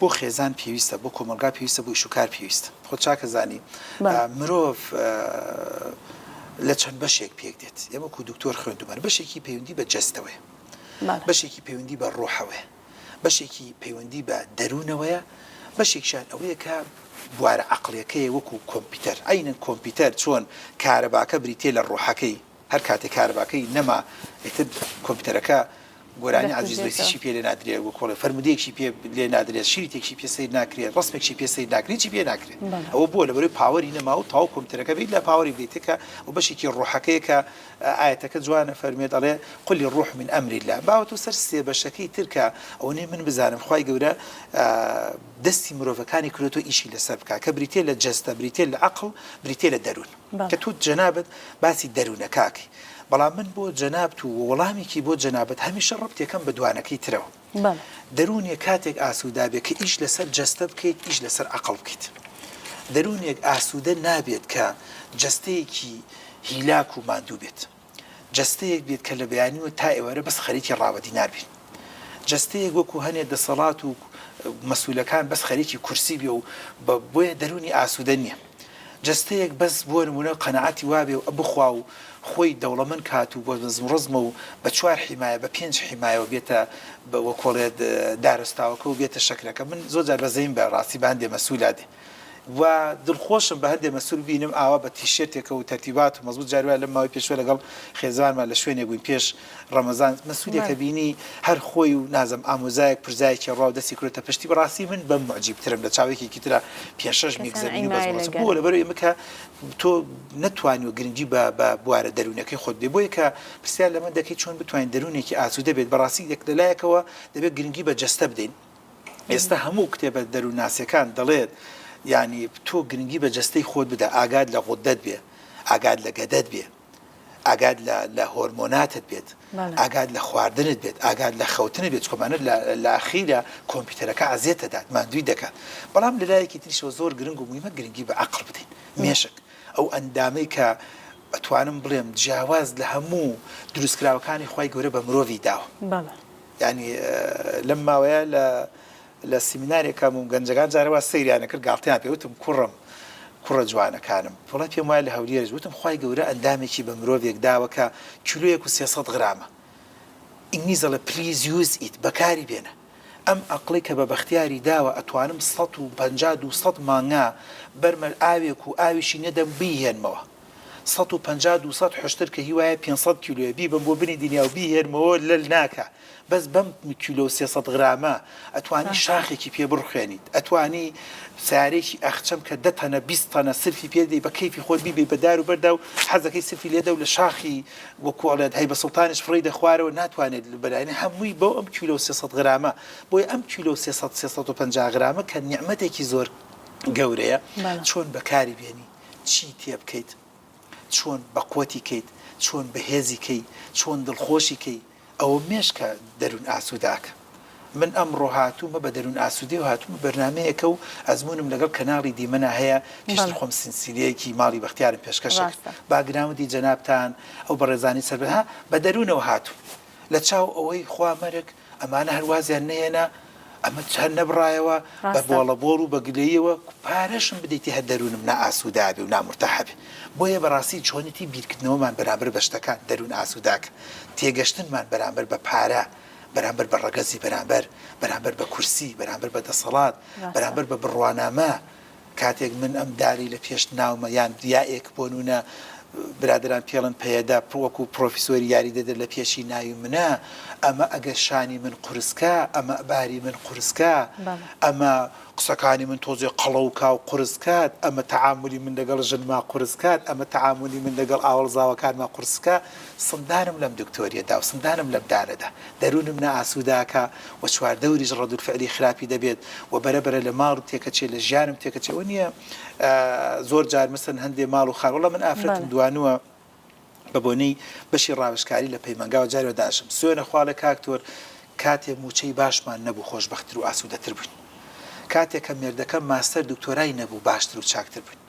بۆ خێزان پێویستە بۆ کۆمەلگا پێویستە بۆ شوکار پێویستە خۆ چاکە زانی مرۆڤ لە چەند بەشێک پێک دێت ئێمە کو دکتۆر خوێندومان بەشێکی پەیوەندی بە جەستەوەیە بەشێکی پەیوەندی بە ڕۆحەوەیە بەشێکی پەیوەندی بە دەروونەوەیە بەشێکشان ئەوەیە کە بوارە عەقڵیەکەی وەکو کۆمپیوتەر ئەینن کۆمپیوتەر چۆن کارەباکە بریتێ لە ڕۆحەکەی هەر کاتێک کارەباکەی نەما ئیتر کۆمپیوتەرەکە گۆرانی عزیز دۆسیشی پێ لێ نادرێت وە کۆڵێ فەرمودەیەکی پێ لێ نادرێت شیرێکی پێ سەیر ناکرێت ڕستمێکی پێ سەیر ناکرێت چی پێ ناکرێت ئەوە بۆ لەبەرەوەی پاوەری نەما و تاو کۆمپیوتەرەکە بیت لە پاوەری بێتێکە و بەشێکی ڕۆحەکەیە کە ئاەتەکە جوانە فەرمێت ئەڵێ قل الروح من أمر الله باوەتە سەر سێ بەشەکەی ترکە ئەو نێ من بزانم خوای گەورە دەستی مرۆڤەکانی کردوتۆ ئیشی لەسەر بکە کە بریتێ لە جەستە بریتێ لە عەقڵ بریتێ لە دەروون کە تو جەنابەت باسی دەروونەکاکەی بەڵام من بۆ جەنابەت و وەڵامێکی بۆ جەنابەت هەمیشە ڕەبتێکەم بە دوانەکەی ترەوە دەروونێک کاتێک ئاسوودا بێت کە ئیش لەسەر جەستە بکەیت ئیش لەسەر عەقڵ بکەیت دەروونێک ئاسوودە نابێت کە جەستەیەکی هیلاک و ماندوو بێت جەستەیەک بێت کە لە بەیانیوە تا ئێوارە بەس خەریکی ڕاوەدی نابێت جەستەیەک وەکو هەنێ دەسەڵات و مەسئولەکان بەس خەریکی کورسی بێ و بۆیە دەرونی ئاسوودە نییە جەستەیەک بەس بۆ نمونە قەنەعەتی وابێ و بخوا و خۆی دەوڵەمەند کات و بۆ ڕزمە و بە 4 حیمایە بە 5 حیمایە و بێتە وە کۆڵێت دارستاوەکە و بێتە شەکرەکە من زۆر جار بەزەیم بە ڕاستی بە هەندێ مەسئولادێ و دڵخۆشم بە هەندێ مەسئول بینم ئاوا بە تیشێرتێکە و تەرتیبات و مەزبوط جاروە لەم ماوەی پێشوە لەگەڵ خێزانمان لە شوێنێک بووین پێش ڕەمەزان مەسئولێکە بینی هەر خۆی و نازم ئامۆزایەک پرزایەکی ڕاو دەستی کردێتە پشتی بەڕاستی من بەم معجیبترم لە چاوێکی ترە 5-6 میگزەبینی بەزمەوە بۆ لەبەرەوەی ئێمە کە تۆ نەتوانی و گرنگی بە بوارە دەروونەکەی خۆت بێ بۆیە کە پرسیار لەمە دەکەی چۆن بتوانین دەروونێکی ئاسوودە بێت بەڕاستی یەک لەلایەکەوە دەبێت گرنگی بە جەستە بدەین ئێستا هەموو کتێبە دەروونناسیەکان دەڵێت یعنی تۆ گرنگی بە جەستەی خۆت بدە ئاگاد لە غودەت بێ ئاگاد لە گەدەت بێ ئاگاد لە هۆرمۆناتت بێت ئاگاد لە خواردنت بێت ئاگاد لە خەوتنت بێت کۆمانە لە ئاخیرە کۆمپیوتەرەکە ئازیێتە دات ماندووی دەکات بەڵام لەلایەکی تریشەوە زۆر گرنگ و مهمە گرنگی بە عەقڵ بدەین مێشک ئەو ئەندامەی کە ئەتوانم بڵێم جیاواز لە هەموو دروستکراوەکانی خوای گەورە بە مرۆڤی داوە یعنی لەم ماوەیە لە سیمینارێکم و گەنجەکان جارەوە سەیریانە کرد گاڵتیان پێوتم کوڕە جوانەکانم وڵات پێم وایە لە هەولێرش وتم خوای گەورە ئەندامێکی بە مرۆڤێک داوە کە کیلۆیەک و 300 غرامە ئینگلیز دەڵێ پلیز یوز ئیت بەکاری بێنە ئەم عەقڵی کە بە بەختیاری داوە ئەتوانم 150 مانگا بەرمە ئاوێک و ئاویشی نەدەم بیهێنمەوە 150 حشتر کە هیوایە 500 کیلۆیە بیبم بۆ بنی دنیا و بیهێنمەوە لەل ناکە بەس بەم کیلۆ 300 غرامە ئەتوانی شاخێکی پێ بڕخێنیت ئەتوانی سیارێکی ئەخچەم کە 10 تەنە 20 تەنە سرفی پێدەی بە کەیفی خۆت بیبێ بە دار و بەردا و حەزەکەی سرفی لێدە و لە شاخی وەکوڵێت هەیبە سوڵتانش فڕی دەخوارەوە ناتوانێت بەلایەنی هەمووی بۆ ئەم کیلۆ 300 غرامە بۆیە ئەم کیلۆ 350 غرامە کە نیعمەتێکی زۆر گەورەیە چۆن بەکاری بێنی چی تێ بکەیت چۆن بە قوتی کەیت چۆن بەهێزی کەی چۆن دڵخۆشی کەی ئەوە مێشکە دەروون ئاسووداکە من ئەمڕۆ هاتوومە بە دەروون ئاسوودی و هاتوومە بەرنامەیەکە و ئەزمونم لەگەڵ کەناڵی دیمەنە هەیە پێشتر خۆم سینسیلەیەکی ماڵی بەختیارم پێشکەشە باگراوندی جەنابتان ئەو بەڕێزانی سەربەها بە دەروونەوە هاتوو لە چاو ئەوەی خوا مەرگ ئەمانە هەروازیان نهێنا ئەمە چەند نەبڕایەوە بە بۆڵەبۆڵ و بە گلەیەوە پارەشم بدەیتی هە دەروونم نائاسوودا بێ و نامورتەحەبێ بۆیە بەڕاستی چۆنیتی بیرکردنەوەمان بەرامبەر بە شتەکان دەروون ئاسووداکە تێگەشتنمان بەرامبەر بە پارە بەرامبەر بە ڕەگەزی بەرامبەر بە کورسی بەرامبەر بە دەسەڵات بەرامبەر بە بڕوانامە کاتێک من ئەم داری لە پێش ناومە یان دیایەک بۆ نونە برادران پێڵن پەیەدا وەکو پرۆفیسۆری یاری دەدە لە پێشی ناوی منە ئەمە ئەگەر شانی من قورسکە ئەمە باری من قورسکە ئەمە قسەکانی من تۆزێ قەڵەوکا و قورسکات ئەمە تەعاملی من لەگەڵ ژنما قورسکات ئەمە تەعاملی من لەگەڵ ئاوەڵزاوەکانما قورسکە سندانم لەم دکتۆریەدا و سندانم لەم دارەدا دەروونم نائاسووداکە و چواردەوریش ڕەدولفعلی خراپی دەبێت و بەرەبەرە لە ماڵ تێکەچێ لە ژیانم تێکەچێ و نییە زۆر جار مەسەن هەندێ ماڵ و خاڵ وەڵام من ئافرەتم دوانووە بە بۆنەی بەشی ڕاوشکاری لە پەیمانگاوە جارێ داشم سوێنە خوا لە کاکتۆر کاتێ موچەی باشمان نەبوو خۆشبەختتر و ئاسوودەتر بووین کاتێک کە مێردەکە ماستەر دکتۆرای نەبوو باشتر و چاکتر بووین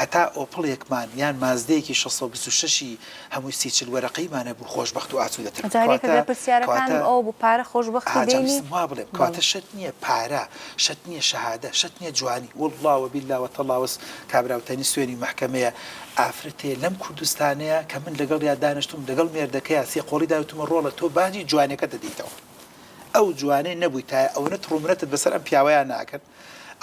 هەتا ئۆپڵێکمان یان مازدەیەکی 626 هەمووی سیچل وەرەقەیمانە بوو خۆشبەخت و ئاسوودە جارێکە پرسیارەکان ئەو بوو پارە خۆشبەختی دێنی وا بڵێم کاتە شت نییە پارە شت نییە شەهادە شت نییە جوانی والله وبالله وتالله وس کابراوتەنی سوێنی محکەمەیە ئافرەتێ لەم کوردستانەیە کە من لەگەڵ یا دانیشتم لەگەڵ مێردەکەیە سێ قۆڵی داوتمە ڕۆڵە تۆ باجی جوانەکە دەدەیتەوە ئەو جوانەی نەبووی تا ئەوەنە ڕومنەتت بەسەر ئەم پیاوەیان ناکرد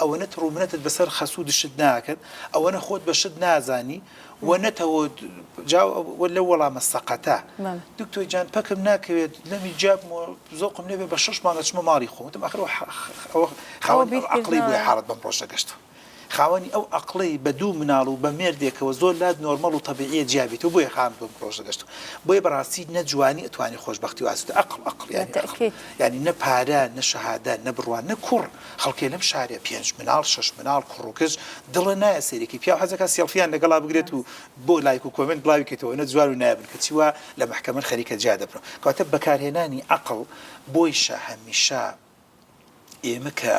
ئەوەنە ڕومنەتت بەسەر خەسوودشت ناکرد ئەوەنە خۆت بەشت نازانی وەنەتەوە لە وەڵامە سەقەتە دکتۆر جان پەکم ناکەوێت لەمی جاب زۆقم لێبێ بە 6 مانگە چمە ماڵی خۆم وتم ئەخر خاوەنی عەقڵی بۆی حاڵەت بەم ڕۆژە گەشتەوە خاوەنی ئەو عەقڵەی بە دوو مناڵ و بە مێردێکەوە زۆر لات نۆرمەڵ و تەبیعیە جیابێتەوە بۆیە خام بەم ڕۆژە گەشتەوە بۆیە بەڕاستی نەجوانی ئەتوانی خۆشبەختی و ئاسوودە عەقڵ یعنی نە پارە نە شەهادە نە بڕوان نە کوڕ خەڵکێ لەم شارێ 5 مناڵ 6 مناڵ کوڕ و کچ دڵە نایە سەیرێکی پیا حەزەکە سێڵفیان لەگەڵا بگرێت و بۆ لایک و کۆمنت بڵاوی بکەیتەوە نە جوان و نایبن کە چیوە لە محکەمە خەریکە جیا دەبن کەواتە بەکارهێنانی عەقڵ بۆیشە هەمیشە ئێمە کە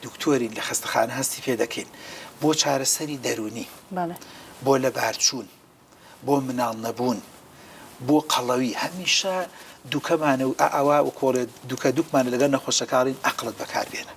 دکتۆرین لە خەستەخانە هەستی پێ دەکەین بۆ چارەسەری دەرونی بۆ لەبارچوون بۆ مناڵ نەبوون بۆ قەڵەوی هەمیشە دووکەمانە و ئاوا و کۆڵێ دووکە دووکمانە لەگەڵ نەخۆشەکارین عەقڵت بەکاربێنە